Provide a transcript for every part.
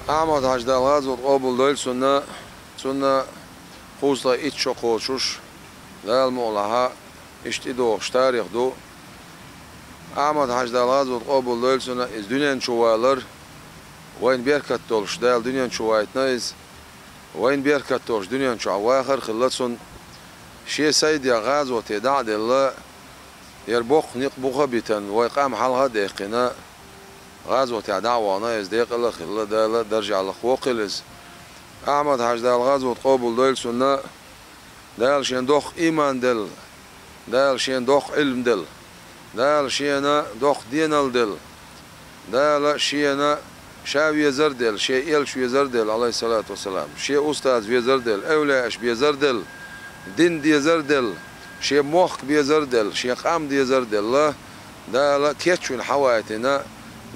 Ahmet Hacdal Gazot qabul değil sonra Kuzla iç çok oluşuş Dal Moğlaha işte doğuş tarih do Ahmet Hacdal Gazot qabul değil sonra dünyanın çuvalar Wayne berkat doluş dal dünyanın çuvaytnayız Wayne berkat doluş dünyanın çuvahır khillatsun şey saydı Gazot edad Allah يربخ نقبخ بيتن ويقام حلها دقيقنا غازو تاع دعوانا يزديق الله خلا دالا درجع لخوقلز أحمد حاج دال غازو تقابل دال سنة دال شين دوخ إيمان دل دال شين دوخ علم دل دال شينا دوخ دينال دل دال شينا شاوي يزر دل شي إلش يزر دل عليه الصلاة والسلام شي أستاذ يزر دل أولاش بيزر دل دين ديزر دل شيء موخ بيزر دل شيء قام ديزر دل الله دال كيتشون حواتنا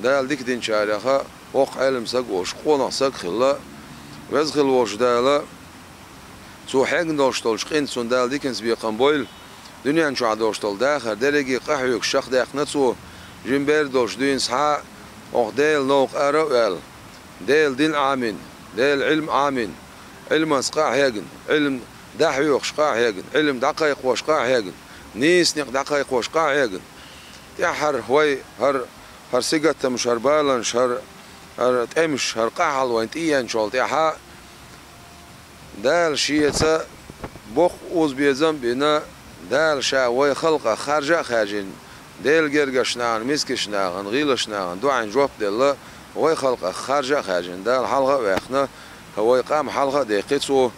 دال ديك دين شارخة وق علم سقوش قونا سق خلا وزخل وش دال سو حق دوشتولش قين سون دال ديكنس بيقام بويل دنيا شو عدوشتول داخل درجي قحيوك شخ داخ نتسو جنبير دوش دين صحاء وق ديل نوق أروال ديل دين آمين ديل علم آمين علم سقاح يجن علم دحيوق شقاع يجن علم دقائق وشقاع يجن نيسنق دقائق وشقاع يجن تحر هوي هر سجت مش هر بالن هر تمش هر قحل وانت إيان شغل تحا دال شيء بخ أوز بيزم بنا دال شا وي خلقة خارجين دال جرجشناعن مسكشناعن غيلشناعن دوعن جواب دل وي خلقة خارجين دال حلقة وإحنا هو يقام حلقة دقيقة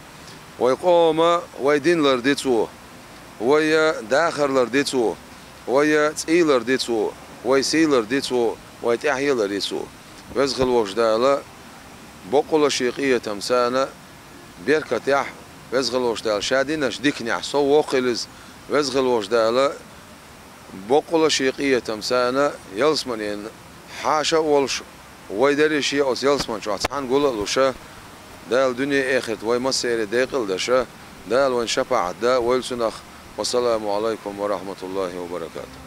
ويقوم ويدين لرديتو ويا داخل لرديتو ويا تسيل لرديتو ويسيل لرديتو ويتحيي لرديتو وزغل وجداله بقول شيقية تمسانة بيركة يح وزغل وجداله شادينش ديكني عصو وقلز وزغل وجداله بقول شيقية تمسانة يلسمنين حاشا ولش ويدري شيء أو يلسمن شو عن قول لوشة دال دنيا آخرت وي مسير داقل دشة دال وين شفع دا ويلسنخ والسلام عليكم ورحمة الله وبركاته.